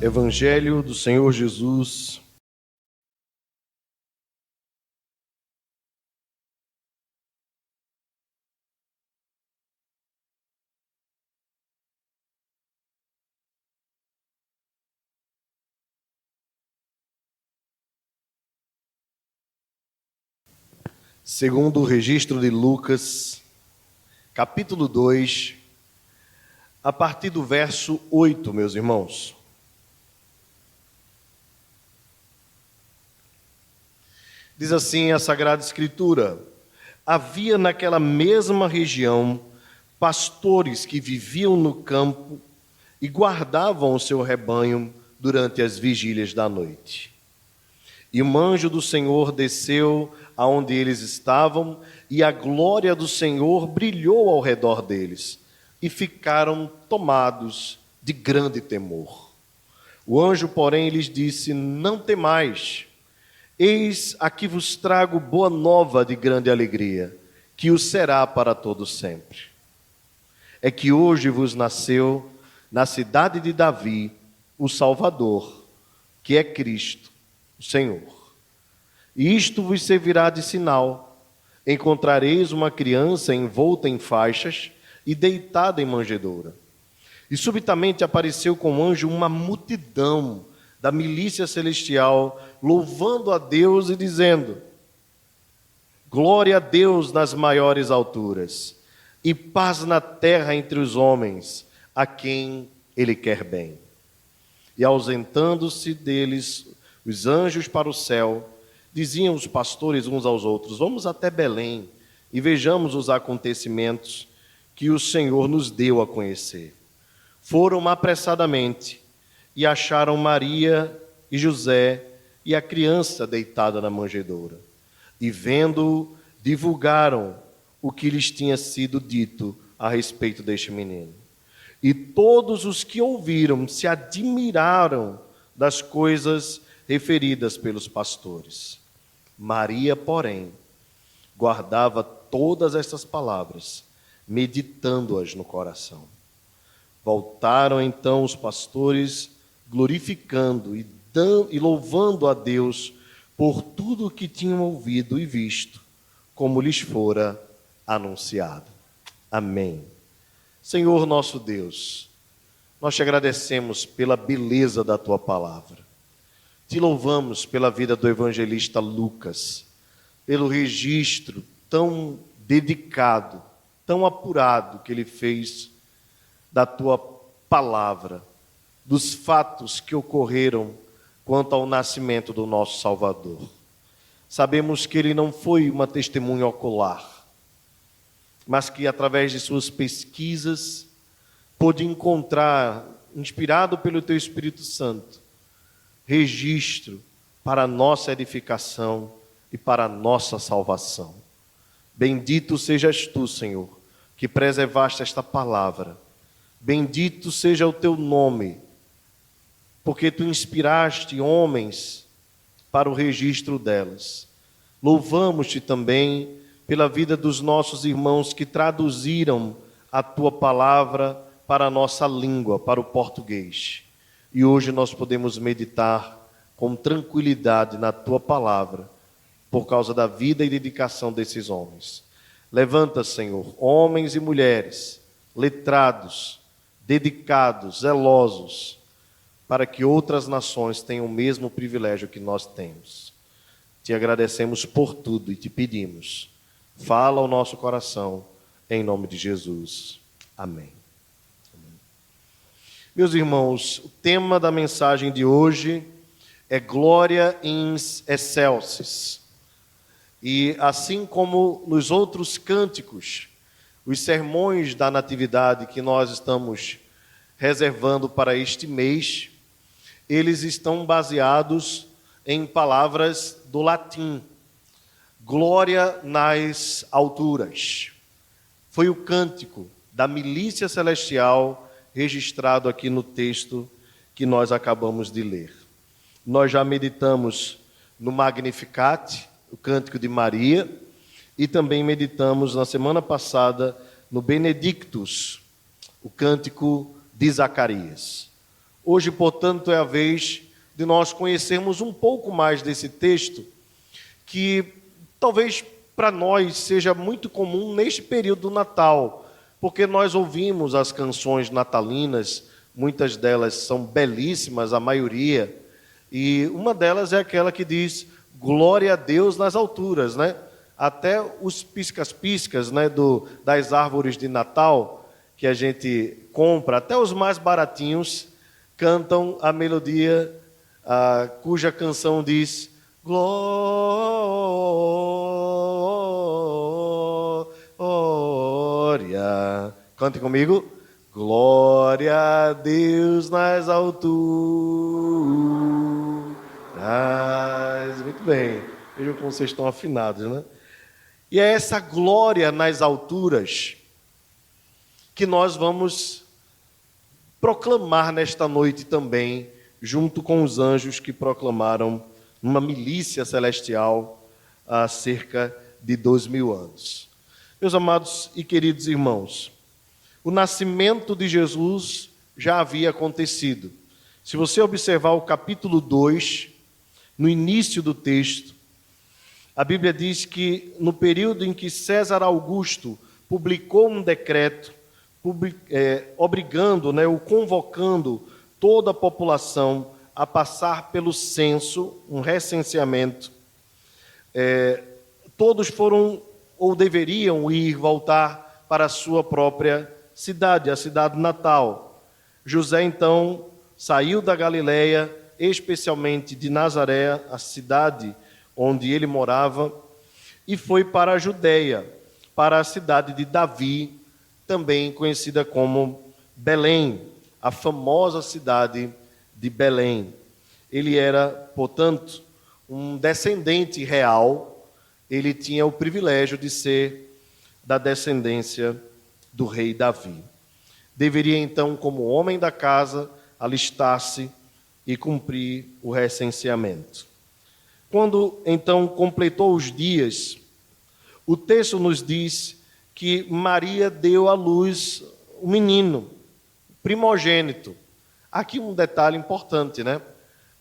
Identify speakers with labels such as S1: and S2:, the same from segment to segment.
S1: Evangelho do Senhor Jesus, segundo o registro de Lucas, capítulo 2, a partir do verso 8, meus irmãos. Diz assim a Sagrada Escritura: havia naquela mesma região pastores que viviam no campo e guardavam o seu rebanho durante as vigílias da noite. E um anjo do Senhor desceu aonde eles estavam, e a glória do Senhor brilhou ao redor deles, e ficaram tomados de grande temor. O anjo, porém, lhes disse: não temais. Eis aqui vos trago boa nova de grande alegria, que o será para todos sempre. É que hoje vos nasceu, na cidade de Davi, o Salvador, que é Cristo, o Senhor. E isto vos servirá de sinal: encontrareis uma criança envolta em faixas e deitada em manjedoura. E subitamente apareceu com o anjo uma multidão da milícia celestial, louvando a Deus e dizendo: glória a Deus nas maiores alturas, e paz na terra entre os homens, a quem Ele quer bem. E ausentando-se deles os anjos para o céu, diziam os pastores uns aos outros: vamos até Belém e vejamos os acontecimentos que o Senhor nos deu a conhecer. Foram apressadamente e acharam Maria e José e a criança deitada na manjedoura. E vendo-o, divulgaram o que lhes tinha sido dito a respeito deste menino. E todos os que ouviram se admiraram das coisas referidas pelos pastores. Maria, porém, guardava todas estas palavras, meditando-as no coração. Voltaram então os pastores, glorificando e louvando a Deus por tudo o que tinham ouvido e visto, como lhes fora anunciado. Amém. Senhor nosso Deus, nós te agradecemos pela beleza da tua palavra. Te louvamos pela vida do evangelista Lucas, pelo registro tão dedicado, tão apurado que ele fez da tua palavra, dos fatos que ocorreram quanto ao nascimento do nosso Salvador. Sabemos que ele não foi uma testemunha ocular, mas que através de suas pesquisas pôde encontrar, inspirado pelo teu Espírito Santo, registro para a nossa edificação e para a nossa salvação. Bendito sejas tu, Senhor, que preservaste esta palavra. Bendito seja o teu nome, porque tu inspiraste homens para o registro delas. Louvamos-te também pela vida dos nossos irmãos que traduziram a tua palavra para a nossa língua, para o português. E hoje nós podemos meditar com tranquilidade na tua palavra, por causa da vida e dedicação desses homens. Levanta, Senhor, homens e mulheres, letrados, dedicados, zelosos, para que outras nações tenham o mesmo privilégio que nós temos. Te agradecemos por tudo e te pedimos, fala ao nosso coração, em nome de Jesus. Amém. Meus irmãos, o tema da mensagem de hoje é Glória in excelsis. E assim como nos outros cânticos, os sermões da Natividade que nós estamos reservando para este mês, eles estão baseados em palavras do latim. Glória nas alturas. Foi o cântico da milícia celestial registrado aqui no texto que nós acabamos de ler. Nós já meditamos no Magnificat, o cântico de Maria, e também meditamos na semana passada no Benedictus, o cântico de Zacarias. Hoje, portanto, é a vez de nós conhecermos um pouco mais desse texto, que talvez para nós seja muito comum neste período do Natal, porque nós ouvimos as canções natalinas, muitas delas são belíssimas, a maioria, e uma delas é aquela que diz glória a Deus nas alturas, né? Até os piscas-piscas, né, das árvores de Natal que a gente compra, até os mais baratinhos, cantam a melodia cuja canção diz glória. Cante comigo. Glória a Deus nas alturas. Muito bem. Vejam como vocês estão afinados, né? E é essa glória nas alturas que nós vamos proclamar nesta noite também, junto com os anjos que proclamaram uma milícia celestial há cerca de 2000 anos. Meus amados e queridos irmãos, o nascimento de Jesus já havia acontecido. Se você observar o capítulo 2, no início do texto, a Bíblia diz que no período em que César Augusto publicou um decreto, obrigando, ou convocando toda a população a passar pelo censo, um recenseamento, todos foram ou deveriam voltar para a sua própria cidade, a cidade natal. José, então, saiu da Galileia, especialmente de Nazaré, a cidade onde ele morava, e foi para a Judeia, para a cidade de Davi, também conhecida como Belém, a famosa cidade de Belém. Ele era, portanto, um descendente real, ele tinha o privilégio de ser da descendência do rei Davi. Deveria, então, como homem da casa, alistar-se e cumprir o recenseamento. Quando, então, completou os dias, o texto nos diz que Maria deu à luz um menino, primogênito. Aqui um detalhe importante, né?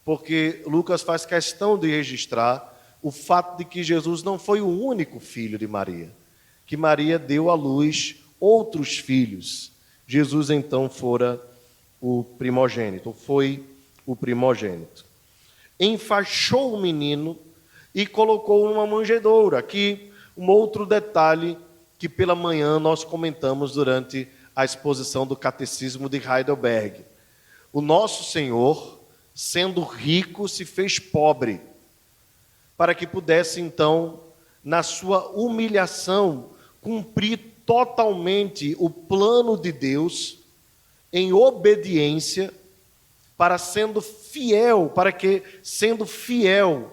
S1: Porque Lucas faz questão de registrar o fato de que Jesus não foi o único filho de Maria, que Maria deu à luz outros filhos. Jesus, então, fora o primogênito, foi o primogênito. Enfaixou o menino e colocou numa manjedoura. Aqui, um outro detalhe que pela manhã nós comentamos durante a exposição do Catecismo de Heidelberg. O nosso Senhor, sendo rico, se fez pobre, para que pudesse, então, na sua humilhação, cumprir totalmente o plano de Deus, em obediência, para que, sendo fiel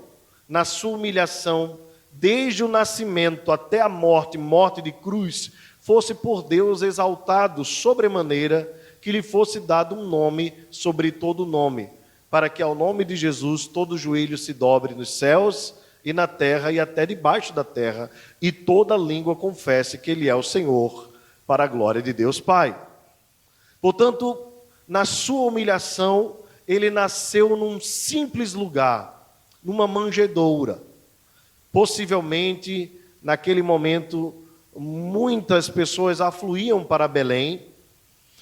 S1: na sua humilhação, desde o nascimento até a morte de cruz, fosse por Deus exaltado sobremaneira, que lhe fosse dado um nome sobre todo nome, para que ao nome de Jesus todo joelho se dobre nos céus e na terra e até debaixo da terra, e toda língua confesse que Ele é o Senhor, para a glória de Deus Pai. Portanto, na sua humilhação, Ele nasceu num simples lugar, numa manjedoura. Possivelmente, naquele momento, muitas pessoas afluíam para Belém,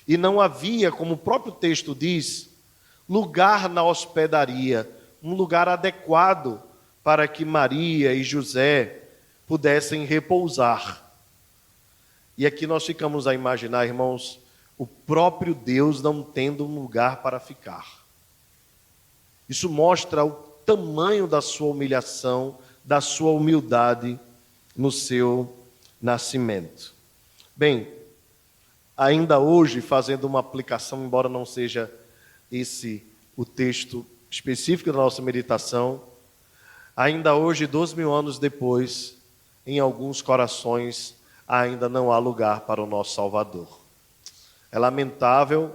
S1: e não havia, como o próprio texto diz, lugar na hospedaria, um lugar adequado para que Maria e José pudessem repousar. E aqui nós ficamos a imaginar, irmãos, o próprio Deus não tendo um lugar para ficar. Isso mostra o tamanho da sua humilhação, da sua humildade no seu nascimento. Bem, ainda hoje, fazendo uma aplicação, embora não seja esse o texto específico da nossa meditação, ainda hoje, 2000 anos depois, em alguns corações, ainda não há lugar para o nosso Salvador. É lamentável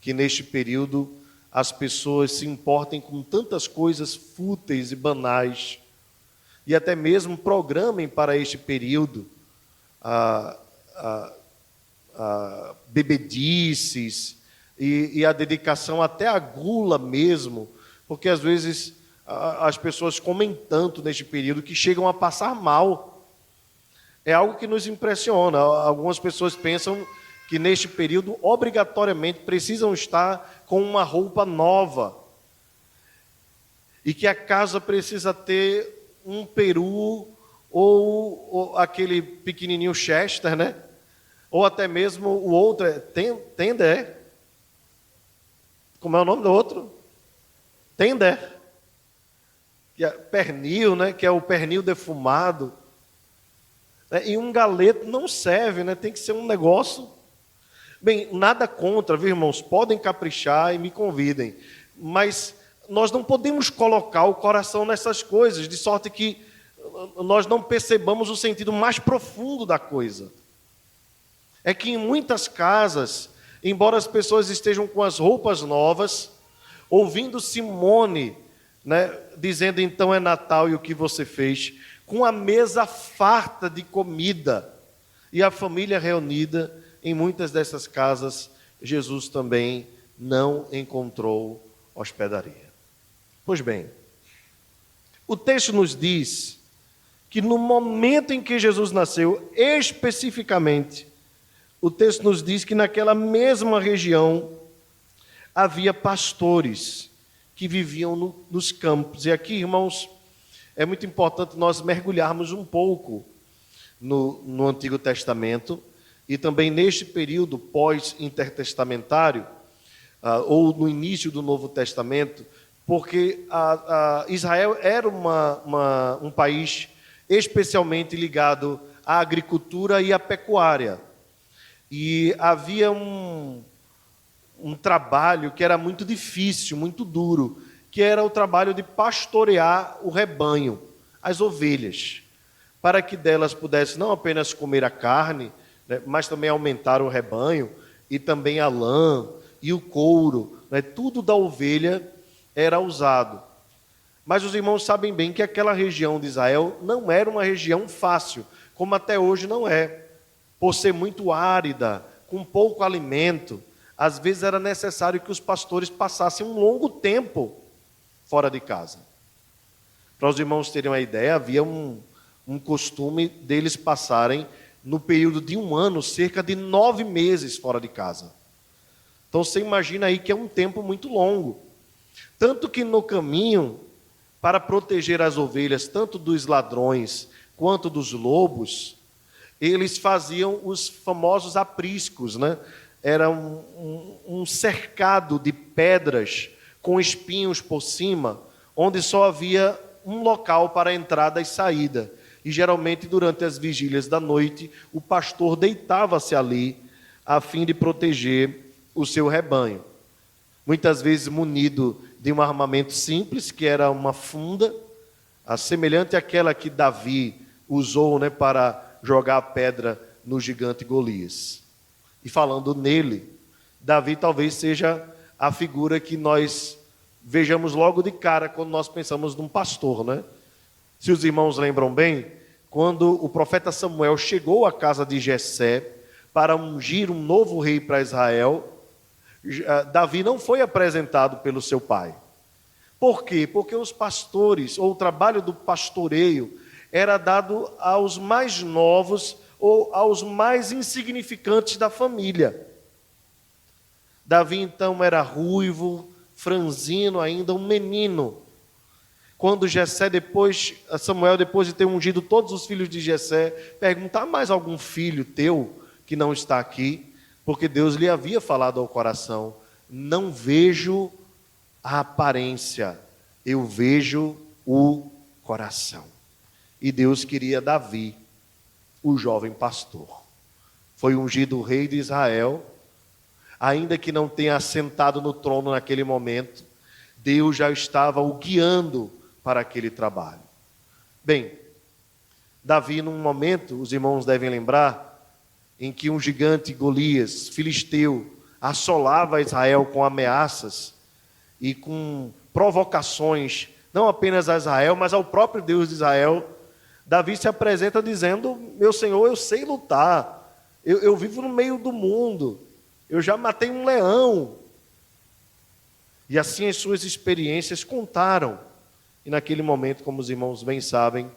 S1: que neste período as pessoas se importem com tantas coisas fúteis e banais, e até mesmo programem para este período bebedices, e a dedicação até a gula mesmo, porque às vezes as pessoas comem tanto neste período que chegam a passar mal. É algo que nos impressiona. Algumas pessoas pensam que neste período obrigatoriamente precisam estar com uma roupa nova e que a casa precisa ter um peru ou aquele pequenininho Chester, né? Ou até mesmo o outro, tender. Como é o nome do outro? Tender. Que é pernil, né? Que é o pernil defumado. E um galeto não serve, né? Tem que ser um negócio. Bem, nada contra, viu, irmãos? Podem caprichar e me convidem. Mas nós não podemos colocar o coração nessas coisas, de sorte que nós não percebamos o sentido mais profundo da coisa. É que em muitas casas, embora as pessoas estejam com as roupas novas, ouvindo Simone, né, dizendo então é Natal e o que você fez, com a mesa farta de comida e a família reunida, em muitas dessas casas, Jesus também não encontrou hospedaria. Pois bem, o texto nos diz que no momento em que Jesus nasceu, especificamente, o texto nos diz que naquela mesma região havia pastores que viviam nos campos. E aqui, irmãos, é muito importante nós mergulharmos um pouco no Antigo Testamento e também neste período pós-intertestamentário, ou no início do Novo Testamento, porque Israel era um país especialmente ligado à agricultura e à pecuária. E havia um trabalho que era muito difícil, muito duro, que era o trabalho de pastorear o rebanho, as ovelhas, para que delas pudessem não apenas comer a carne, né, mas também aumentar o rebanho, e também a lã e o couro, né, tudo da ovelha era usado. Mas os irmãos sabem bem que aquela região de Israel não era uma região fácil, como até hoje não é. Por ser muito árida, com pouco alimento, às vezes era necessário que os pastores passassem um longo tempo fora de casa. Para os irmãos terem uma ideia, havia um costume deles passarem, no período de um ano, cerca de 9 meses fora de casa. Então você imagina aí que é um tempo muito longo. Tanto que no caminho, para proteger as ovelhas, tanto dos ladrões quanto dos lobos, eles faziam os famosos apriscos, né? Era um cercado de pedras com espinhos por cima, onde só havia um local para a entrada e saída. E geralmente durante as vigílias da noite, o pastor deitava-se ali a fim de proteger o seu rebanho. Muitas vezes munido de um armamento simples, que era uma funda, semelhante àquela que Davi usou, né, para jogar a pedra no gigante Golias. E falando nele, Davi talvez seja a figura que nós vejamos logo de cara quando nós pensamos num pastor, né? Se os irmãos lembram bem, quando o profeta Samuel chegou à casa de Jessé para ungir um novo rei para Israel, Davi não foi apresentado pelo seu pai. Por quê? Porque os pastores, ou o trabalho do pastoreio, era dado aos mais novos ou aos mais insignificantes da família. Davi então era ruivo, franzino ainda, um menino. Quando Samuel, depois de ter ungido todos os filhos de Jessé, pergunta: há mais algum filho teu que não está aqui? Porque Deus lhe havia falado ao coração: não vejo a aparência, eu vejo o coração. E Deus queria Davi, o jovem pastor. Foi ungido o rei de Israel, ainda que não tenha assentado no trono naquele momento, Deus já estava o guiando para aquele trabalho. Bem, Davi, num momento, os irmãos devem lembrar, em que um gigante Golias, filisteu, assolava Israel com ameaças e com provocações, não apenas a Israel, mas ao próprio Deus de Israel, Davi se apresenta dizendo: meu Senhor, eu sei lutar, eu vivo no meio do mundo, eu já matei um leão, E assim as suas experiências contaram. E naquele momento, como os irmãos bem sabem,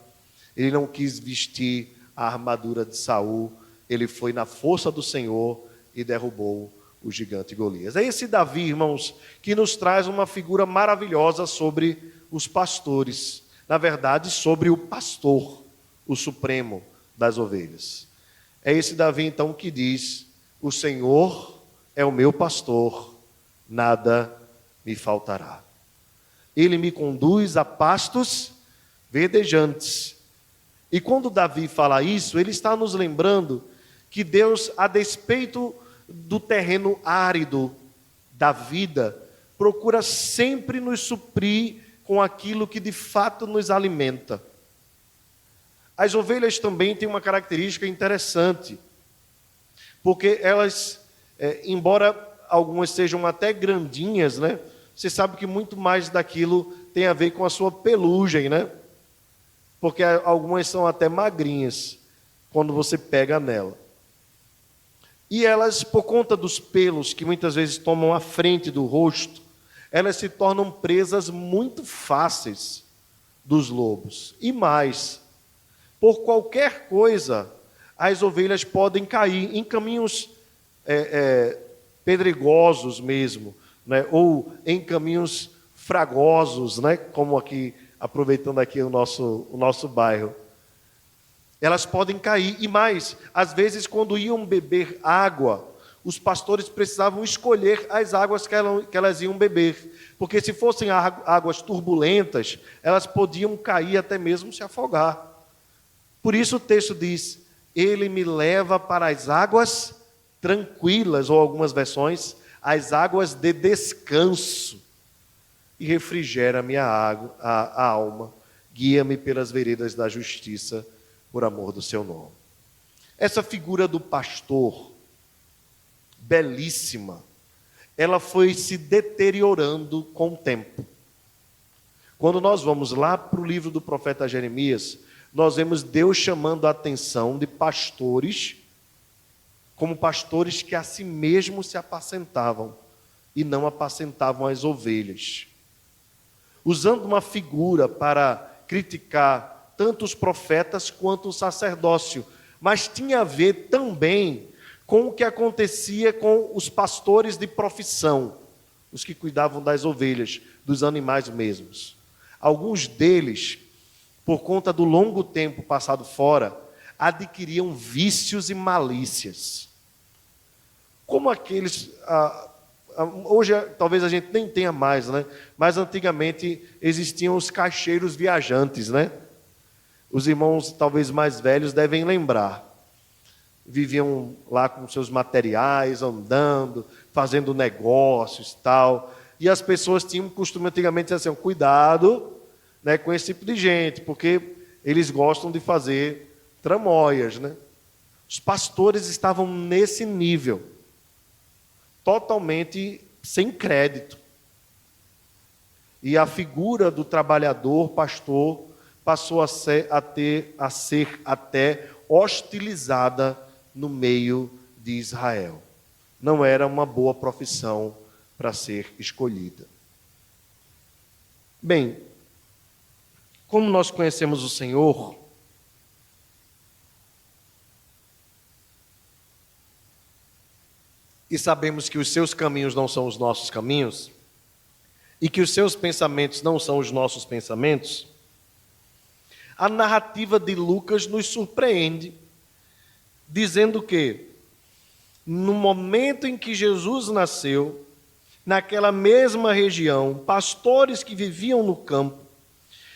S1: ele não quis vestir a armadura de Saul, ele foi na força do Senhor e derrubou o gigante Golias. É esse Davi, irmãos, que nos traz uma figura maravilhosa sobre os pastores. Na verdade, sobre o pastor, o supremo das ovelhas. É esse Davi, então, que diz: o Senhor é o meu pastor, nada me faltará. Ele me conduz a pastos verdejantes. E quando Davi fala isso, ele está nos lembrando que Deus, a despeito do terreno árido da vida, procura sempre nos suprir com aquilo que de fato nos alimenta. As ovelhas também têm uma característica interessante, porque elas, embora algumas sejam até grandinhas, né? Você sabe que muito mais daquilo tem a ver com a sua pelugem, né? Porque algumas são até magrinhas, quando você pega nela. E elas, por conta dos pelos que muitas vezes tomam a frente do rosto, elas se tornam presas muito fáceis dos lobos. E mais, por qualquer coisa, as ovelhas podem cair em caminhos pedregosos mesmo, né? Ou em caminhos fragosos, né? Como aqui, aproveitando aqui o nosso bairro. Elas podem cair, e mais, às vezes quando iam beber água, os pastores precisavam escolher as águas que elas iam beber, porque se fossem águas turbulentas, elas podiam cair, até mesmo se afogar. Por isso o texto diz: ele me leva para as águas tranquilas, ou algumas versões, as águas de descanso, e refrigera a alma, guia-me pelas veredas da justiça, por amor do seu nome. Essa figura do pastor, belíssima, ela foi se deteriorando com o tempo. Quando nós vamos lá para o livro do profeta Jeremias, nós vemos Deus chamando a atenção de pastores, como pastores que a si mesmos se apacentavam, e não apacentavam as ovelhas. Usando uma figura para criticar tanto os profetas quanto o sacerdócio, mas tinha a ver também com o que acontecia com os pastores de profissão, os que cuidavam das ovelhas, dos animais mesmos. Alguns deles, por conta do longo tempo passado fora, adquiriam vícios e malícias. Como aqueles... hoje talvez a gente nem tenha mais, né? Mas antigamente existiam os caixeiros viajantes, né? Os irmãos talvez mais velhos devem lembrar. Viviam lá com seus materiais, andando, fazendo negócios e tal. E as pessoas tinham o costume antigamente de dizer assim: cuidado, né, com esse tipo de gente, porque eles gostam de fazer tramóias, né? Os pastores estavam nesse nível, totalmente sem crédito. E a figura do trabalhador pastor passou a ser até hostilizada no meio de Israel. Não era uma boa profissão para ser escolhida. Bem, como nós conhecemos o Senhor, e sabemos que os seus caminhos não são os nossos caminhos, e que os seus pensamentos não são os nossos pensamentos, a narrativa de Lucas nos surpreende, dizendo que, no momento em que Jesus nasceu, naquela mesma região, pastores que viviam no campo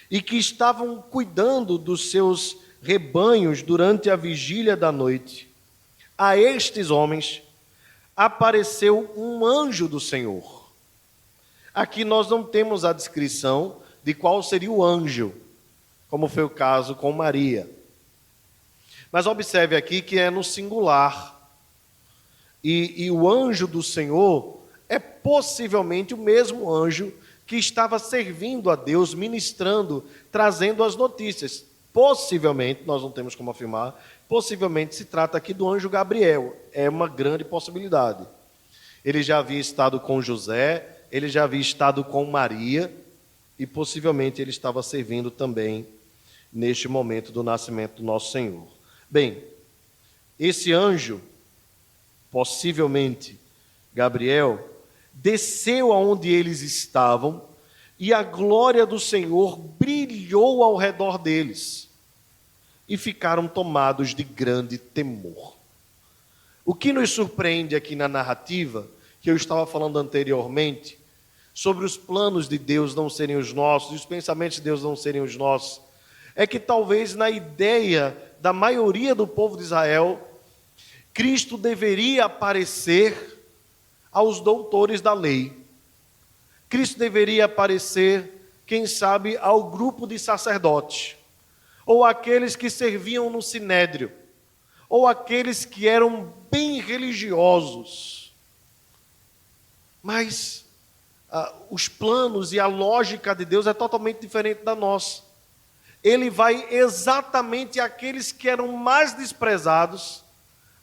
S1: e que estavam cuidando dos seus rebanhos durante a vigília da noite, a estes homens apareceu um anjo do Senhor. Aqui nós não temos a descrição de qual seria o anjo, como foi o caso com Maria. Mas observe aqui que é no singular. E o anjo do Senhor é possivelmente o mesmo anjo que estava servindo a Deus, ministrando, trazendo as notícias. Possivelmente, nós não temos como afirmar, possivelmente se trata aqui do anjo Gabriel. É uma grande possibilidade. Ele já havia estado com José, ele já havia estado com Maria e possivelmente ele estava servindo também neste momento do nascimento do nosso Senhor. Bem, esse anjo, possivelmente Gabriel, desceu aonde eles estavam e a glória do Senhor brilhou ao redor deles e ficaram tomados de grande temor. O que nos surpreende aqui na narrativa, que eu estava falando anteriormente, sobre os planos de Deus não serem os nossos, e os pensamentos de Deus não serem os nossos, é que talvez na ideia da maioria do povo de Israel, Cristo deveria aparecer aos doutores da lei. Cristo deveria aparecer, quem sabe, ao grupo de sacerdotes, ou aqueles que serviam no sinédrio, ou aqueles que eram bem religiosos. Mas os planos e a lógica de Deus é totalmente diferente da nossa. Ele vai exatamente àqueles que eram mais desprezados,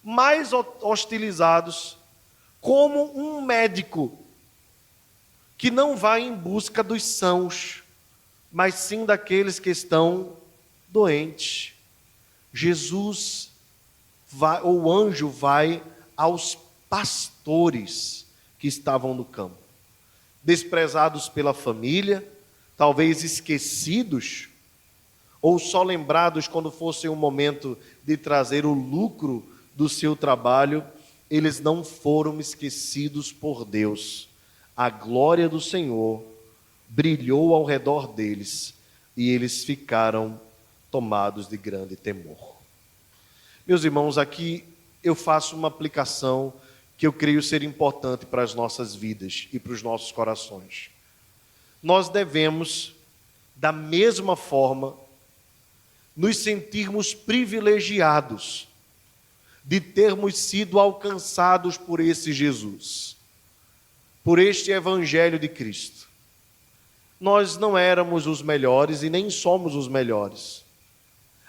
S1: mais hostilizados, como um médico que não vai em busca dos sãos, mas sim daqueles que estão doentes. Jesus vai, ou o anjo vai aos pastores que estavam no campo, desprezados pela família, talvez esquecidos, ou só lembrados quando fosse o momento de trazer o lucro do seu trabalho. Eles não foram esquecidos por Deus. A glória do Senhor brilhou ao redor deles e eles ficaram tomados de grande temor. Meus irmãos, aqui eu faço uma aplicação que eu creio ser importante para as nossas vidas e para os nossos corações. Nós devemos, da mesma forma, nos sentirmos privilegiados de termos sido alcançados por esse Jesus, por este Evangelho de Cristo. Nós não éramos os melhores e nem somos os melhores.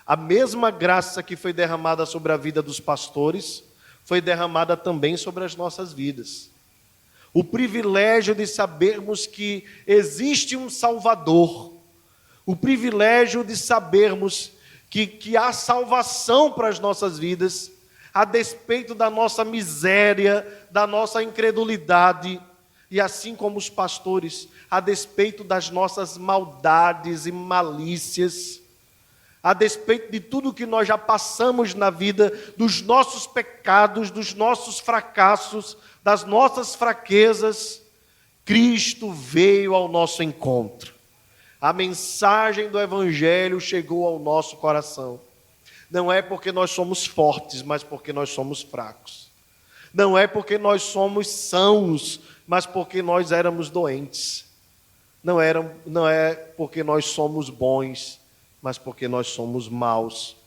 S1: A mesma graça que foi derramada sobre a vida dos pastores foi derramada também sobre as nossas vidas. O privilégio de sabermos que existe um Salvador, o privilégio de sabermos que há salvação para as nossas vidas, a despeito da nossa miséria, da nossa incredulidade, e assim como os pastores, a despeito das nossas maldades e malícias, a despeito de tudo que nós já passamos na vida, dos nossos pecados, dos nossos fracassos, das nossas fraquezas, Cristo veio ao nosso encontro. A mensagem do Evangelho chegou ao nosso coração. Não é porque nós somos fortes, mas porque nós somos fracos. Não é porque nós somos sãos, mas porque nós éramos doentes. Não é porque nós somos bons, mas porque nós somos maus.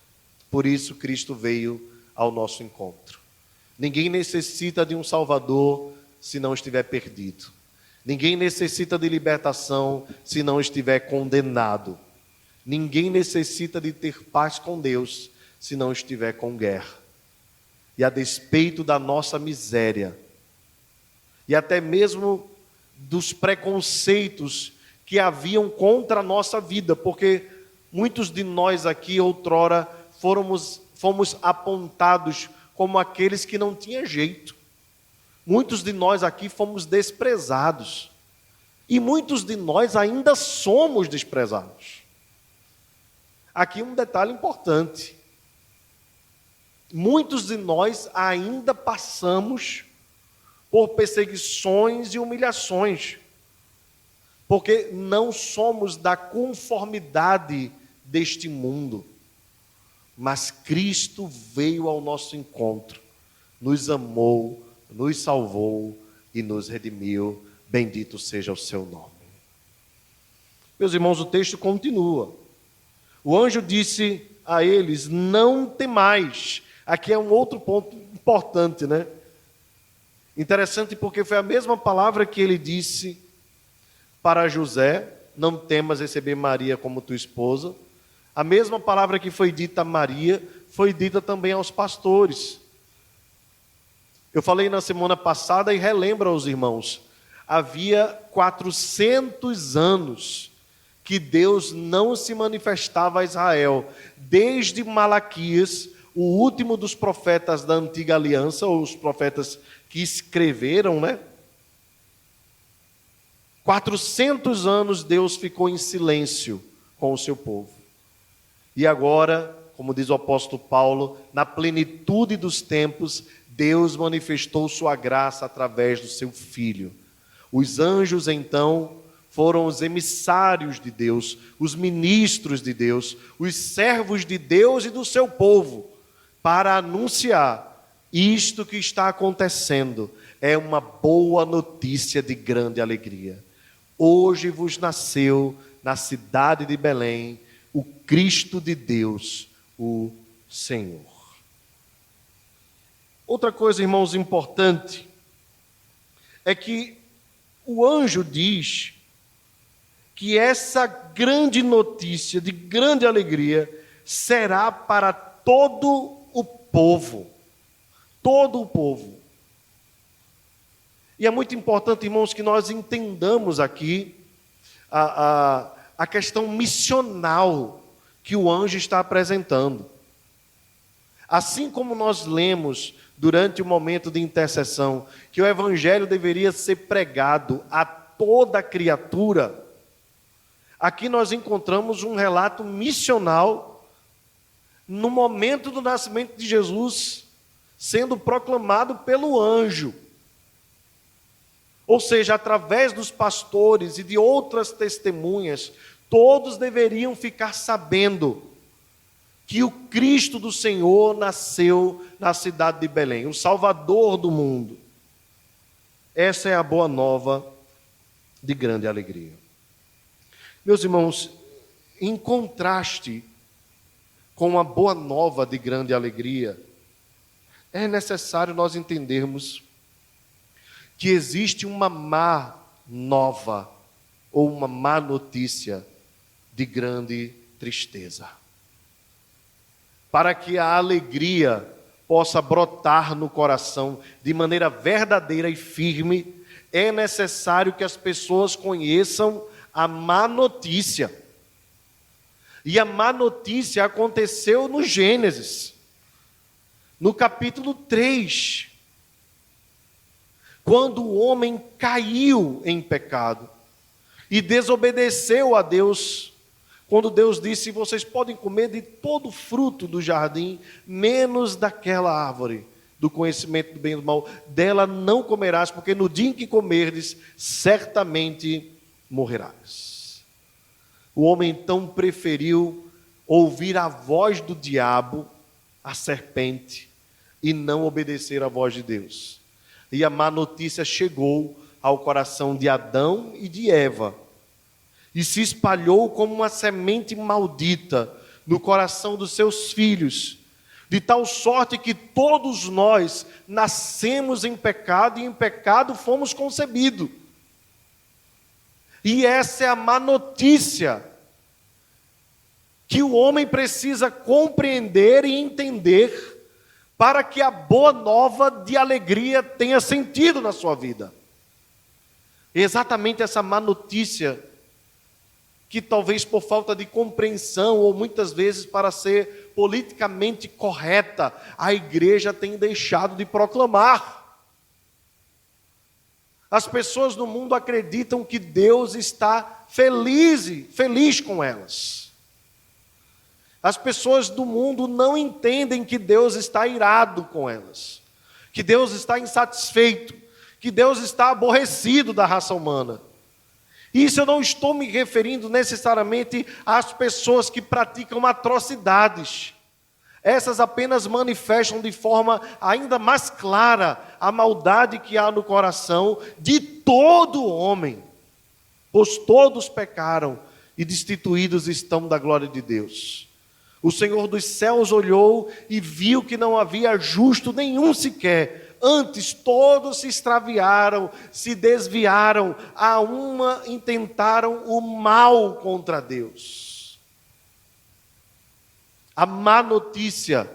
S1: Por isso Cristo veio ao nosso encontro. Ninguém necessita de um Salvador se não estiver perdido. Ninguém necessita de libertação se não estiver condenado. Ninguém necessita de ter paz com Deus se não estiver com guerra. E a despeito da nossa miséria, e até mesmo dos preconceitos que haviam contra a nossa vida, porque muitos de nós aqui outrora fomos apontados como aqueles que não tinham jeito. Muitos de nós aqui fomos desprezados. E muitos de nós ainda somos desprezados. Aqui um detalhe importante. Muitos de nós ainda passamos por perseguições e humilhações, porque não somos da conformidade deste mundo, mas Cristo veio ao nosso encontro, nos amou, nos salvou e nos redimiu. Bendito seja o seu nome. Meus irmãos, o texto continua. O anjo disse a eles: não temais. Aqui é um outro ponto importante, né? Interessante porque foi a mesma palavra que ele disse para José: não temas receber Maria como tua esposa. A mesma palavra que foi dita a Maria foi dita também aos pastores. Eu falei na semana passada e relembro aos irmãos: havia 400 anos que Deus não se manifestava a Israel. Desde Malaquias, o último dos profetas da antiga aliança, ou os profetas que escreveram, 400 anos Deus ficou em silêncio com o seu povo. E agora, como diz o apóstolo Paulo, na plenitude dos tempos, Deus manifestou sua graça através do seu Filho. Os anjos, então, foram os emissários de Deus, os ministros de Deus, os servos de Deus e do seu povo, para anunciar isto que está acontecendo. É uma boa notícia de grande alegria. Hoje vos nasceu na cidade de Belém o Cristo de Deus, o Senhor. Outra coisa, irmãos, importante, é que o anjo diz que essa grande notícia de grande alegria será para todo o povo. Todo o povo. E é muito importante, irmãos, que nós entendamos aqui a questão missional que o anjo está apresentando. Assim como nós lemos durante o momento de intercessão que o evangelho deveria ser pregado a toda criatura, aqui nós encontramos um relato missional no momento do nascimento de Jesus, sendo proclamado pelo anjo. Ou seja, através dos pastores e de outras testemunhas, todos deveriam ficar sabendo que o Cristo do Senhor nasceu na cidade de Belém, o Salvador do mundo. Essa é a boa nova de grande alegria. Meus irmãos, em contraste com a boa nova de grande alegria, é necessário nós entendermos que existe uma má nova ou uma má notícia de grande tristeza. Para que a alegria possa brotar no coração de maneira verdadeira e firme, é necessário que as pessoas conheçam a má notícia. E a má notícia aconteceu no Gênesis, no capítulo 3, quando o homem caiu em pecado e desobedeceu a Deus, quando Deus disse: vocês podem comer de todo o fruto do jardim, menos daquela árvore do conhecimento do bem e do mal, dela não comerás, porque no dia em que comerdes, certamente morrerás. O homem então preferiu ouvir a voz do diabo, a serpente, e não obedecer à voz de Deus. E a má notícia chegou ao coração de Adão e de Eva, e se espalhou como uma semente maldita no coração dos seus filhos, de tal sorte que todos nós nascemos em pecado e em pecado fomos concebidos. E essa é a má notícia que o homem precisa compreender e entender para que a boa nova de alegria tenha sentido na sua vida. Exatamente essa má notícia que talvez por falta de compreensão ou muitas vezes para ser politicamente correta, a igreja tem deixado de proclamar. As pessoas no mundo acreditam que Deus está feliz com elas. As pessoas do mundo não entendem que Deus está irado com elas, que Deus está insatisfeito, que Deus está aborrecido da raça humana. Isso eu não estou me referindo necessariamente às pessoas que praticam atrocidades. Essas apenas manifestam de forma ainda mais clara a maldade que há no coração de todo homem, pois todos pecaram e destituídos estão da glória de Deus. O Senhor dos céus olhou e viu que não havia justo nenhum sequer. Antes todos se extraviaram, se desviaram, a uma intentaram o mal contra Deus. A má notícia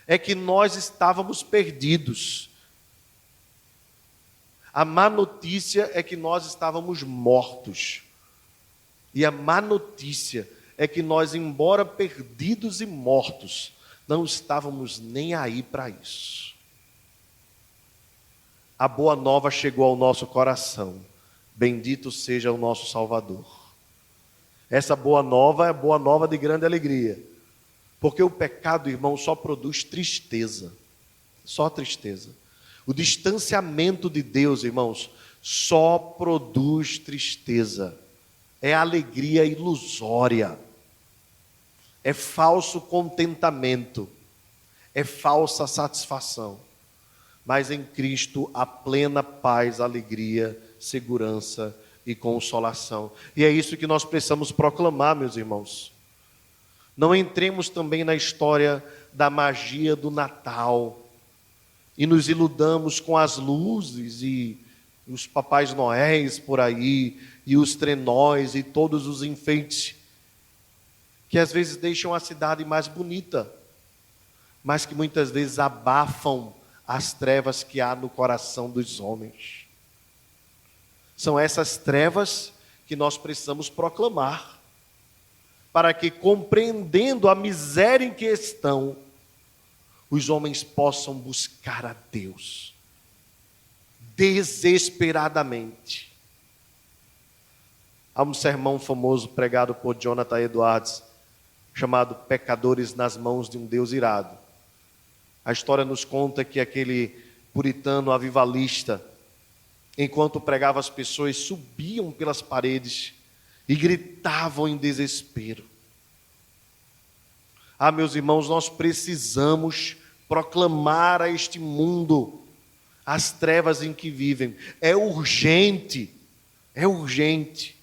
S1: é que nós estávamos perdidos. A má notícia é que nós estávamos mortos. E a má notícia é que nós, embora perdidos e mortos, não estávamos nem aí para isso. A boa nova chegou ao nosso coração. Bendito seja o nosso Salvador. Essa boa nova é boa nova de grande alegria. Porque o pecado, irmão, só produz tristeza. Só tristeza. O distanciamento de Deus, irmãos, só produz tristeza. É alegria ilusória. É falso contentamento. É falsa satisfação. Mas em Cristo há plena paz, alegria, segurança e consolação. E é isso que nós precisamos proclamar, meus irmãos. Não entremos também na história da magia do Natal e nos iludamos com as luzes e os papais noéis por aí e os trenós e todos os enfeites que às vezes deixam a cidade mais bonita, mas que muitas vezes abafam as trevas que há no coração dos homens. São essas trevas que nós precisamos proclamar, para que, compreendendo a miséria em que estão, os homens possam buscar a Deus, desesperadamente. Há um sermão famoso pregado por Jonathan Edwards, chamado Pecadores nas Mãos de um Deus Irado. A história nos conta que aquele puritano avivalista, enquanto pregava, as pessoas subiam pelas paredes e gritavam em desespero. Ah, meus irmãos, nós precisamos proclamar a este mundo as trevas em que vivem. É urgente, é urgente.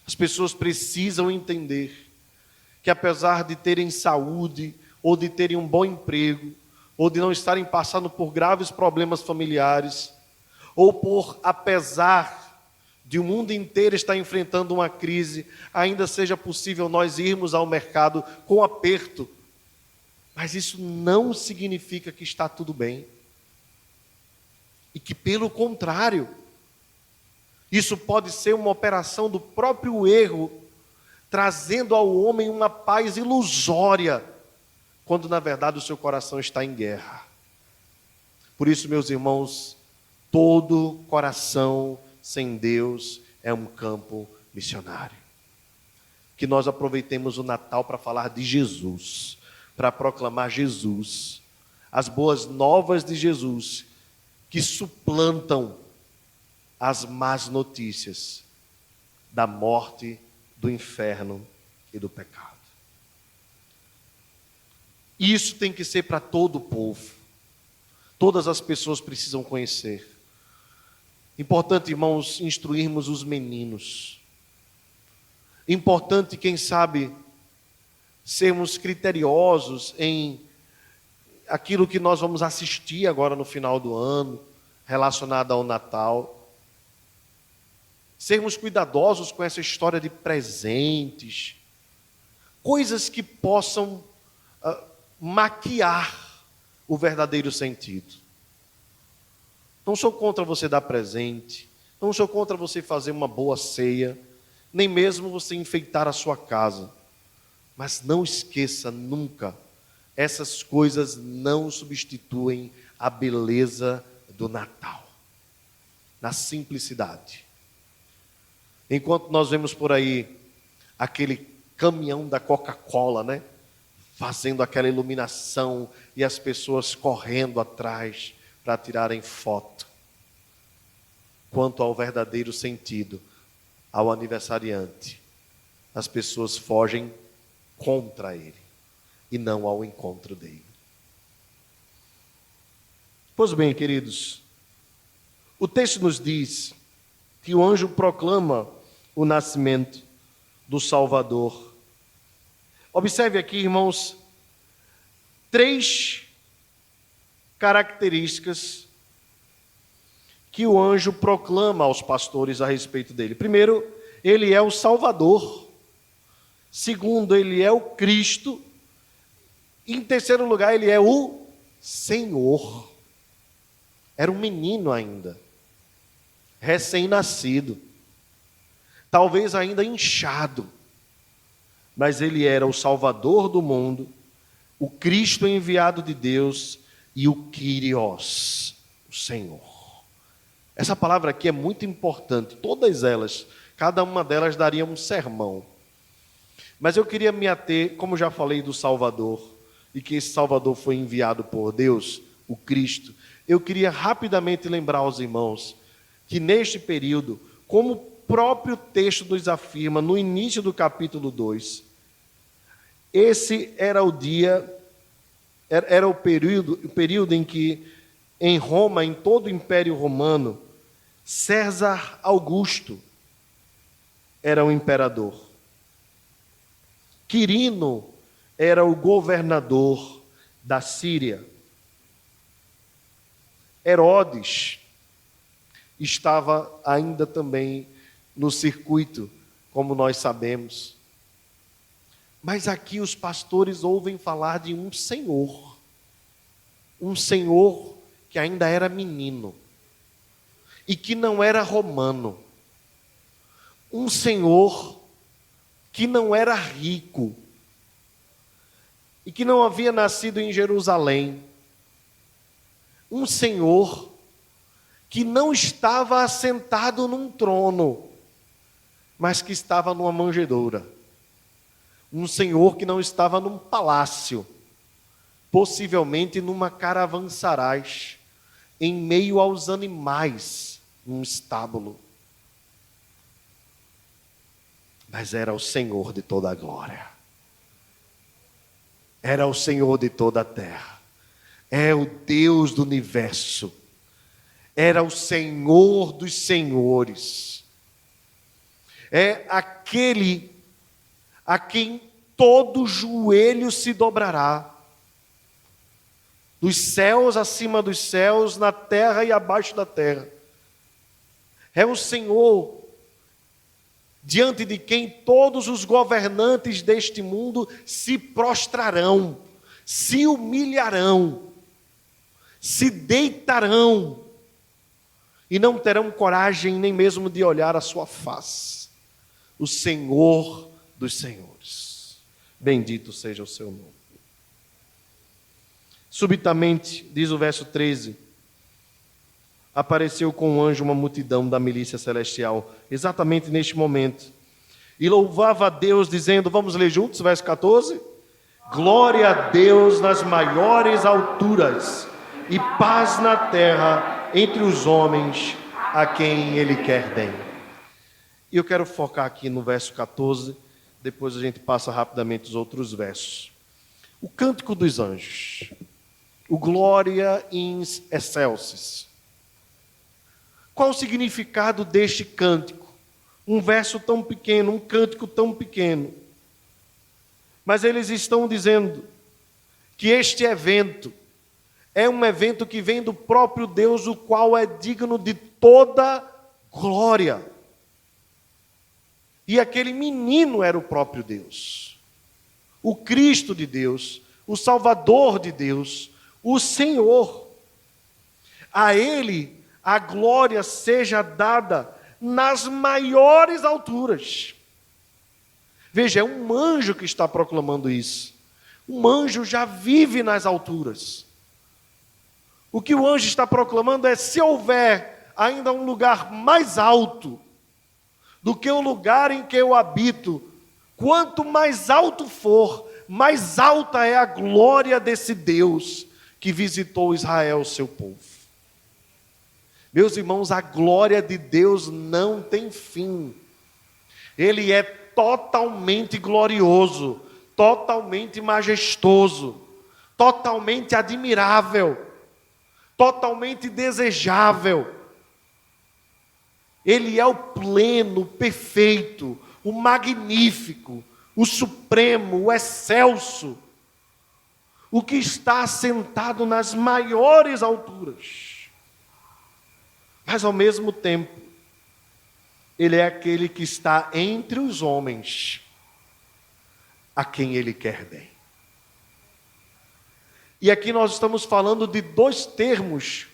S1: As pessoas precisam entender que apesar de terem saúde, ou de terem um bom emprego, ou de não estarem passando por graves problemas familiares, ou apesar de o mundo inteiro estar enfrentando uma crise, ainda seja possível nós irmos ao mercado com aperto. Mas isso não significa que está tudo bem. E que, pelo contrário, isso pode ser uma operação do próprio erro, trazendo ao homem uma paz ilusória, quando na verdade o seu coração está em guerra. Por isso, meus irmãos, todo coração sem Deus é um campo missionário. Que nós aproveitemos o Natal para falar de Jesus, para proclamar Jesus, as boas novas de Jesus, que suplantam as más notícias da morte, do inferno e do pecado. Isso tem que ser para todo o povo. Todas as pessoas precisam conhecer. Importante, irmãos, instruirmos os meninos. Importante, quem sabe, sermos criteriosos em aquilo que nós vamos assistir agora no final do ano, relacionado ao Natal. Sermos cuidadosos com essa história de presentes, coisas que possam maquiar o verdadeiro sentido. Não sou contra você dar presente, não sou contra você fazer uma boa ceia, nem mesmo você enfeitar a sua casa. Mas não esqueça nunca, essas coisas não substituem a beleza do Natal, na simplicidade. Enquanto nós vemos por aí aquele caminhão da Coca-Cola, né? Fazendo aquela iluminação e as pessoas correndo atrás para tirarem foto. Quanto ao verdadeiro sentido, ao aniversariante, as pessoas fogem contra ele e não ao encontro dele. Pois bem, queridos, o texto nos diz que o anjo proclama o nascimento do Salvador. Observe aqui, irmãos, 3 características que o anjo proclama aos pastores a respeito dele. Primeiro, ele é o Salvador. Segundo, ele é o Cristo. E em terceiro lugar, ele é o Senhor. Era um menino ainda. recém-nascido, talvez ainda inchado, mas ele era o Salvador do mundo, o Cristo enviado de Deus e o Kyrios, o Senhor. Essa palavra aqui é muito importante, todas elas, cada uma delas daria um sermão. Mas eu queria me ater, como já falei do Salvador, e que esse Salvador foi enviado por Deus, o Cristo, eu queria rapidamente lembrar aos irmãos que neste período, como o próprio texto nos afirma no início do capítulo 2, esse era o dia, era o período em que em Roma, em todo o Império Romano, César Augusto era o imperador. Quirino era o governador da Síria. Herodes estava ainda também no circuito, como nós sabemos. Mas aqui os pastores ouvem falar de um senhor que ainda era menino e que não era romano, um senhor que não era rico e que não havia nascido em Jerusalém, um senhor que não estava assentado num trono, mas que estava numa manjedoura, um senhor que não estava num palácio, possivelmente numa caravansarais, em meio aos animais, num estábulo. Mas era o Senhor de toda a glória. Era o Senhor de toda a terra. É o Deus do universo. Era o Senhor dos senhores. É aquele a quem todo joelho se dobrará. Dos céus acima dos céus, na terra e abaixo da terra. É o Senhor diante de quem todos os governantes deste mundo se prostrarão, se humilharão, se deitarão e não terão coragem nem mesmo de olhar a sua face. O Senhor dos senhores. Bendito seja o seu nome. Subitamente, diz o verso 13, apareceu com um anjo uma multidão da milícia celestial, exatamente neste momento, e louvava a Deus, dizendo, vamos ler juntos, verso 14? Glória a Deus nas maiores alturas, e paz na terra entre os homens a quem Ele quer bem. E eu quero focar aqui no verso 14, depois a gente passa rapidamente os outros versos. O cântico dos anjos, o Gloria in excelsis. Qual o significado deste cântico? Um verso tão pequeno, um cântico tão pequeno. Mas eles estão dizendo que este evento é um evento que vem do próprio Deus, o qual é digno de toda glória. E aquele menino era o próprio Deus, o Cristo de Deus, o Salvador de Deus, o Senhor. A Ele a glória seja dada nas maiores alturas. Veja, é um anjo que está proclamando isso. Um anjo já vive nas alturas. O que o anjo está proclamando é: se houver ainda um lugar mais alto do que o lugar em que eu habito, quanto mais alto for, mais alta é a glória desse Deus que visitou Israel, seu povo. Meus irmãos, a glória de Deus não tem fim. Ele é totalmente glorioso, totalmente majestoso, totalmente admirável, totalmente desejável. Ele é o pleno, o perfeito, o magnífico, o supremo, o excelso, o que está assentado nas maiores alturas. Mas ao mesmo tempo, Ele é aquele que está entre os homens, a quem Ele quer bem. E aqui nós estamos falando de dois termos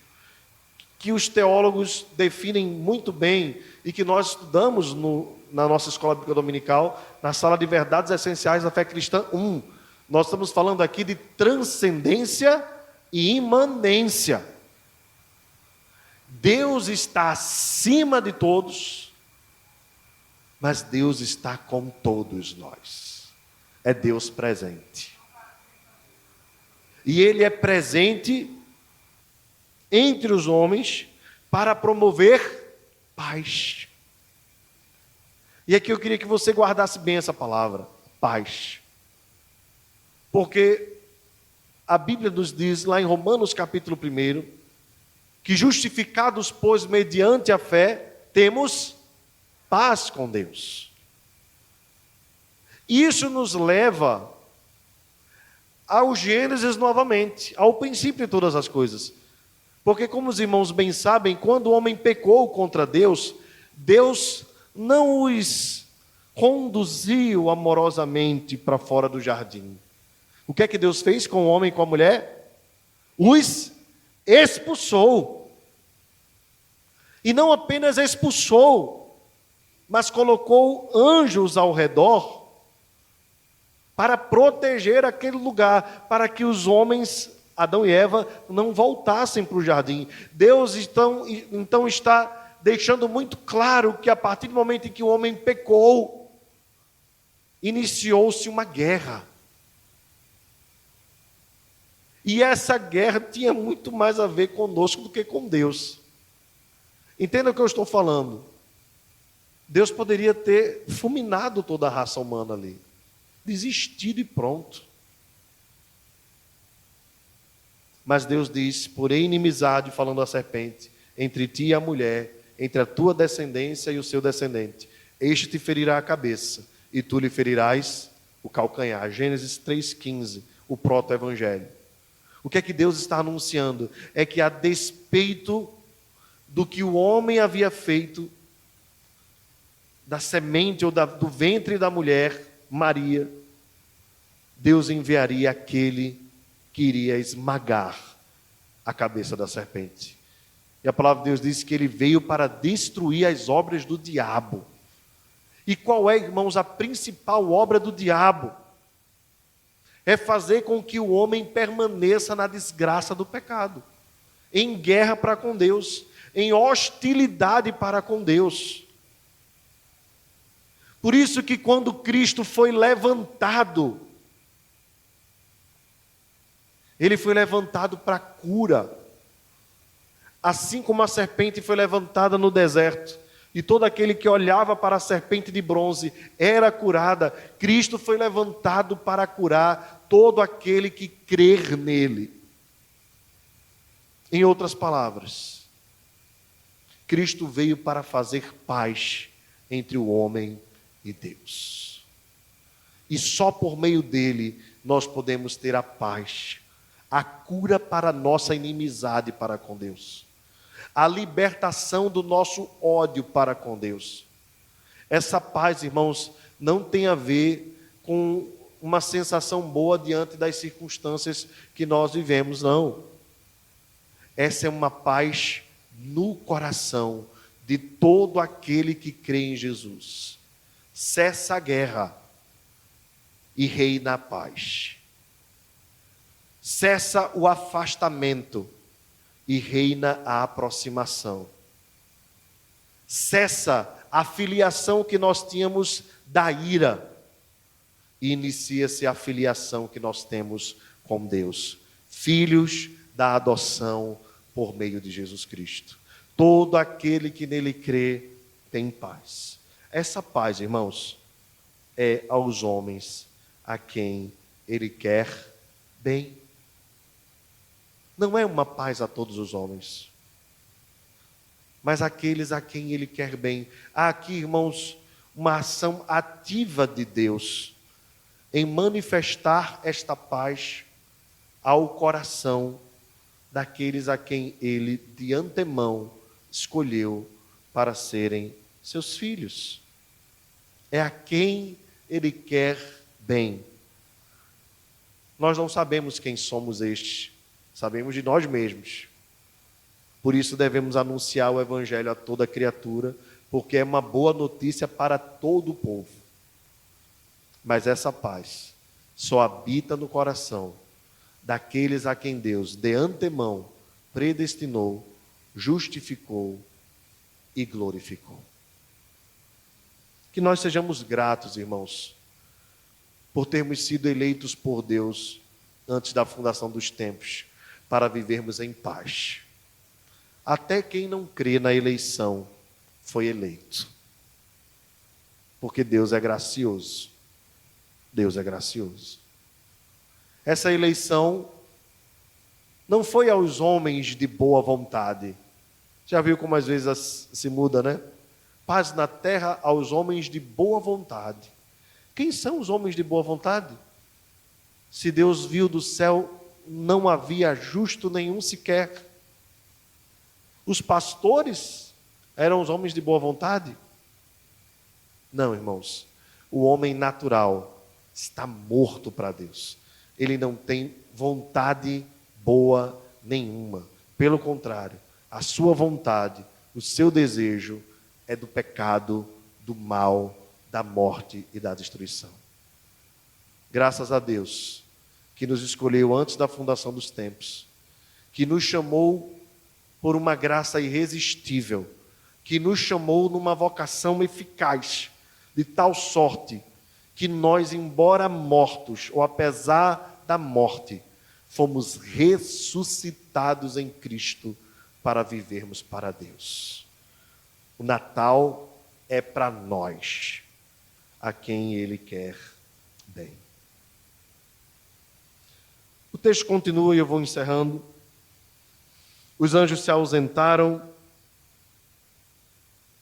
S1: que os teólogos definem muito bem e que nós estudamos na nossa escola bíblica dominical, na sala de verdades essenciais da fé cristã 1. Nós estamos falando aqui de transcendência e imanência. Deus está acima de todos, mas Deus está com todos nós. É Deus presente. E Ele é presente entre os homens para promover paz. E aqui eu queria que você guardasse bem essa palavra, paz. Porque a Bíblia nos diz lá em Romanos capítulo 1, que justificados, pois, mediante a fé, temos paz com Deus. Isso nos leva ao Gênesis novamente, ao princípio de todas as coisas. Porque, como os irmãos bem sabem, quando o homem pecou contra Deus, Deus não os conduziu amorosamente para fora do jardim. O que é que Deus fez com o homem e com a mulher? Os expulsou. E não apenas expulsou, mas colocou anjos ao redor para proteger aquele lugar, para que os homens, Adão e Eva, não voltassem para o jardim. Deus então está deixando muito claro que a partir do momento em que o homem pecou, iniciou-se uma guerra. E essa guerra tinha muito mais a ver conosco do que com Deus. Entenda o que eu estou falando. Deus poderia ter fulminado toda a raça humana ali, desistido e pronto. Mas Deus diz: porém inimizade, falando à serpente, entre ti e a mulher, entre a tua descendência e o seu descendente. Este te ferirá a cabeça, e tu lhe ferirás o calcanhar. Gênesis 3,15, o proto-evangelho. O que é que Deus está anunciando? É que, a despeito do que o homem havia feito, da semente ou do ventre da mulher, Maria, Deus enviaria aquele que iria esmagar a cabeça da serpente. E a palavra de Deus diz que ele veio para destruir as obras do diabo. E qual é, irmãos, a principal obra do diabo? É fazer com que o homem permaneça na desgraça do pecado, em guerra para com Deus, em hostilidade para com Deus. Por isso que quando Cristo foi levantado, Ele foi levantado para cura. Assim como a serpente foi levantada no deserto, e todo aquele que olhava para a serpente de bronze era curada, Cristo foi levantado para curar todo aquele que crer nele. Em outras palavras, Cristo veio para fazer paz entre o homem e Deus. E só por meio dele nós podemos ter a paz, a cura para a nossa inimizade para com Deus, a libertação do nosso ódio para com Deus. Essa paz, irmãos, não tem a ver com uma sensação boa diante das circunstâncias que nós vivemos, não. Essa é uma paz no coração de todo aquele que crê em Jesus. Cessa a guerra e reina a paz. Cessa o afastamento e reina a aproximação. Cessa a filiação que nós tínhamos da ira e inicia-se a filiação que nós temos com Deus, filhos da adoção por meio de Jesus Cristo. Todo aquele que nele crê tem paz. Essa paz, irmãos, é aos homens a quem ele quer bem. Não é uma paz a todos os homens, mas àqueles a quem ele quer bem. Há aqui, irmãos, uma ação ativa de Deus em manifestar esta paz ao coração daqueles a quem ele de antemão escolheu para serem seus filhos. É a quem ele quer bem. Nós não sabemos quem somos estes, sabemos de nós mesmos. Por isso devemos anunciar o evangelho a toda criatura, porque é uma boa notícia para todo o povo. Mas essa paz só habita no coração daqueles a quem Deus de antemão predestinou, justificou e glorificou. Que nós sejamos gratos, irmãos, por termos sido eleitos por Deus antes da fundação dos tempos, para vivermos em paz. Até quem não crê na eleição foi eleito. Porque Deus é gracioso. Deus é gracioso. Essa eleição não foi aos homens de boa vontade. Já viu como às vezes se muda, né? Paz na terra aos homens de boa vontade. Quem são os homens de boa vontade? Se Deus viu do céu, não havia justo nenhum sequer. Os pastores eram os homens de boa vontade? Não, irmãos. O homem natural está morto para Deus. Ele não tem vontade boa nenhuma. Pelo contrário, a sua vontade, o seu desejo é do pecado, do mal, da morte e da destruição. Graças a Deus, que nos escolheu antes da fundação dos tempos, que nos chamou por uma graça irresistível, que nos chamou numa vocação eficaz, de tal sorte que nós, embora mortos, ou apesar da morte, fomos ressuscitados em Cristo para vivermos para Deus. O Natal é para nós, a quem Ele quer bem. O texto continua e eu vou encerrando. Os anjos se ausentaram,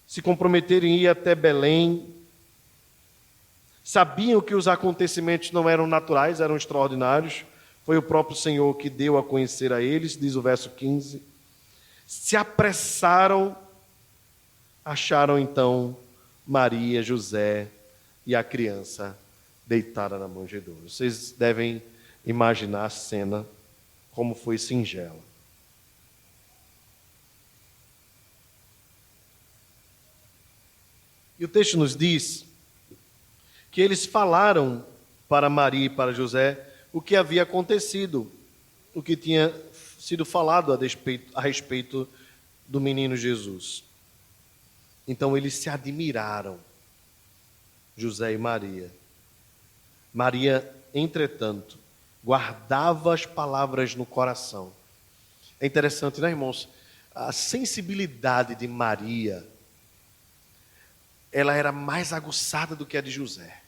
S1: se comprometeram em ir até Belém, sabiam que os acontecimentos não eram naturais, eram extraordinários. Foi o próprio Senhor que deu a conhecer a eles, diz o verso 15. Se apressaram, acharam então Maria, José e a criança deitada na manjedoura. Vocês devem imaginar a cena, como foi singela. E o texto nos diz que eles falaram para Maria e para José o que havia acontecido, o que tinha sido falado a respeito do menino Jesus. Então eles se admiraram, José e Maria. Maria, entretanto, guardava as palavras no coração. É interessante, né, irmãos? A sensibilidade de Maria, ela era mais aguçada do que a de José.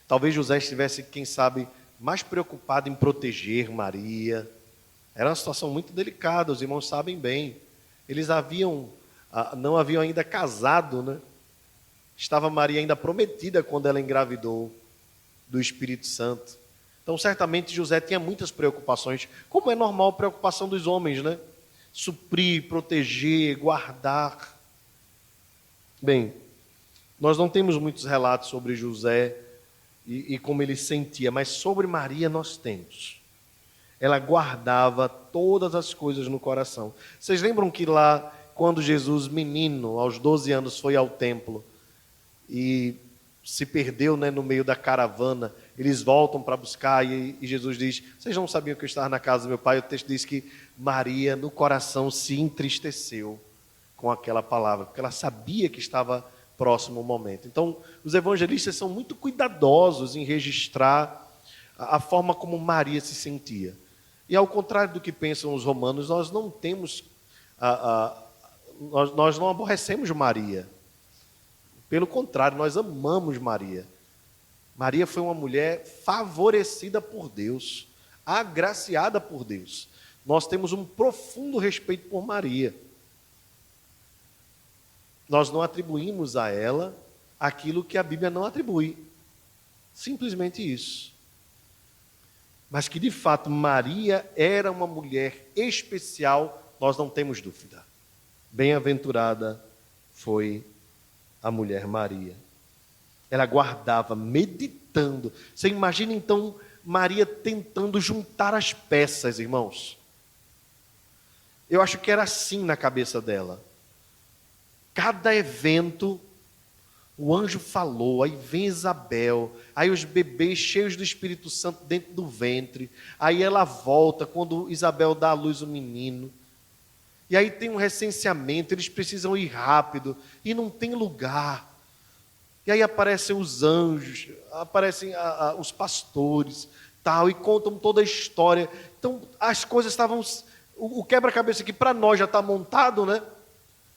S1: Talvez José estivesse, quem sabe, mais preocupado em proteger Maria. Era uma situação muito delicada, os irmãos sabem bem. Eles não haviam ainda casado, né? Estava Maria ainda prometida quando ela engravidou do Espírito Santo. Então, certamente, José tinha muitas preocupações, como é normal a preocupação dos homens, né? Suprir, proteger, guardar. Bem, nós não temos muitos relatos sobre José e como ele sentia, mas sobre Maria nós temos. Ela guardava todas as coisas no coração. Vocês lembram que lá, quando Jesus, menino, aos 12 anos, foi ao templo e se perdeu, né, no meio da caravana, eles voltam para buscar e Jesus diz, vocês não sabiam que eu estava na casa do meu pai? O texto diz que Maria, no coração, se entristeceu com aquela palavra, porque ela sabia que estava próximo o momento. Então, os evangelistas são muito cuidadosos em registrar a forma como Maria se sentia. E ao contrário do que pensam os romanos, nós não temos, nós não aborrecemos Maria. Pelo contrário, nós amamos Maria. Maria foi uma mulher favorecida por Deus, agraciada por Deus. Nós temos um profundo respeito por Maria. Nós não atribuímos a ela aquilo que a Bíblia não atribui. Simplesmente isso. Mas que de fato Maria era uma mulher especial, nós não temos dúvida. Bem-aventurada foi a mulher Maria. Ela guardava, meditando. Você imagina então Maria tentando juntar as peças, irmãos. Eu acho que era assim na cabeça dela. Cada evento, o anjo falou, aí vem Isabel, aí os bebês cheios do Espírito Santo dentro do ventre, aí ela volta quando Isabel dá à luz o menino, e aí tem um recenseamento, eles precisam ir rápido, e não tem lugar. E aí aparecem os anjos, aparecem os pastores, tal, e contam toda a história. Então as coisas estavam, o quebra-cabeça que para nós já está montado, né?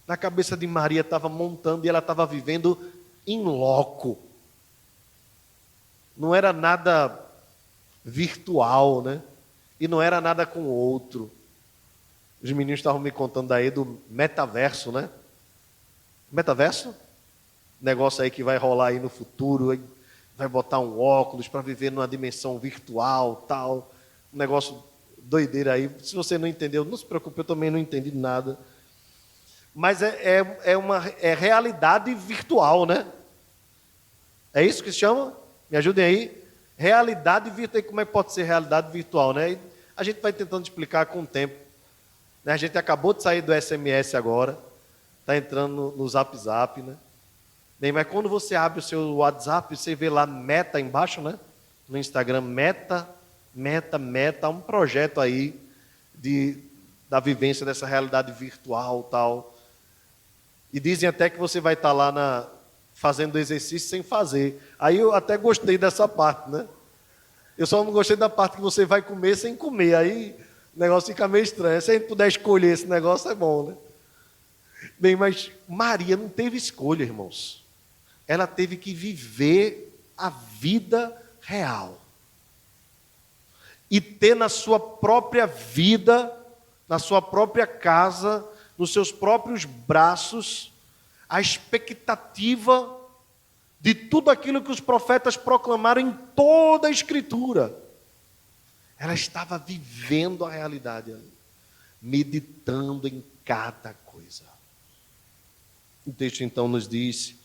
S1: Na cabeça de Maria estava montando, e ela estava vivendo em loco. Não era nada virtual, né? E não era nada com o outro. Os meninos estavam me contando aí do metaverso, né? Metaverso? Negócio aí que vai rolar aí no futuro, vai botar um óculos para viver numa dimensão virtual, tal. Um negócio doideira aí. Se você não entendeu, não se preocupe, eu também não entendi nada. Mas é realidade virtual, né? É isso que se chama? Me ajudem aí. Realidade virtual. Como é que pode ser realidade virtual, né? E a gente vai tentando explicar com o tempo. A gente acabou de sair do SMS agora. Está entrando no Zap Zap, né? Bem, mas quando você abre o seu WhatsApp, você vê lá Meta embaixo, né? No Instagram, Meta, um projeto aí da vivência dessa realidade virtual, tal. E dizem até que você vai estar lá fazendo exercício sem fazer. Aí eu até gostei dessa parte, né? Eu só não gostei da parte que você vai comer sem comer. Aí o negócio fica meio estranho. Se a gente puder escolher esse negócio, é bom, né? Bem, mas Maria não teve escolha, irmãos. Ela teve que viver a vida real. E ter na sua própria vida, na sua própria casa, nos seus próprios braços, a expectativa de tudo aquilo que os profetas proclamaram em toda a Escritura. Ela estava vivendo a realidade ali, meditando em cada coisa. O texto então nos diz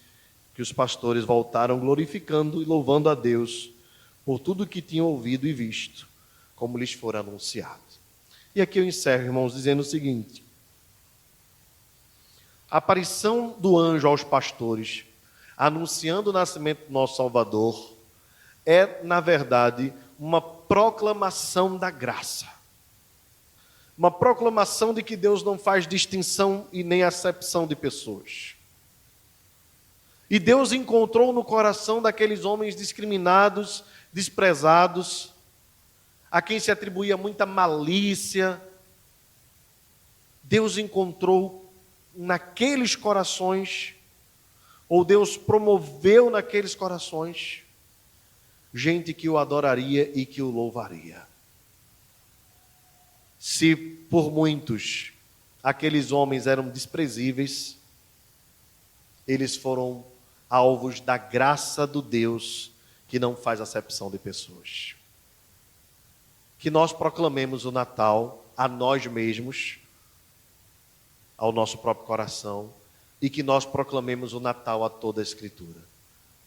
S1: que os pastores voltaram glorificando e louvando a Deus por tudo que tinham ouvido e visto, como lhes fora anunciado. E aqui eu encerro, irmãos, dizendo o seguinte: a aparição do anjo aos pastores, anunciando o nascimento do nosso Salvador, é, na verdade, uma proclamação da graça. Uma proclamação de que Deus não faz distinção e nem acepção de pessoas. E Deus encontrou no coração daqueles homens discriminados, desprezados, a quem se atribuía muita malícia, Deus encontrou naqueles corações, ou Deus promoveu naqueles corações, gente que o adoraria e que o louvaria. Se por muitos aqueles homens eram desprezíveis, eles foram alvos da graça do Deus que não faz acepção de pessoas. Que nós proclamemos o Natal a nós mesmos, ao nosso próprio coração, e que nós proclamemos o Natal a toda a Escritura.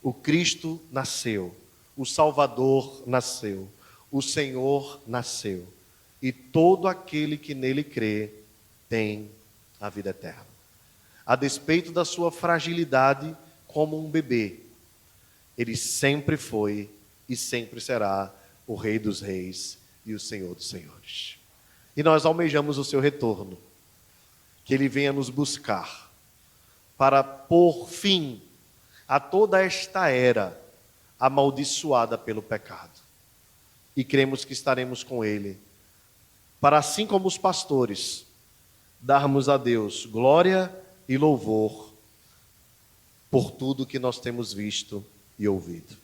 S1: O Cristo nasceu, o Salvador nasceu, o Senhor nasceu, e todo aquele que nele crê tem a vida eterna. A despeito da sua fragilidade como um bebê, ele sempre foi e sempre será o Rei dos Reis e o Senhor dos Senhores. E nós almejamos o seu retorno, que ele venha nos buscar, para pôr fim a toda esta era amaldiçoada pelo pecado. E cremos que estaremos com ele, para assim como os pastores, darmos a Deus glória e louvor por tudo que nós temos visto e ouvido.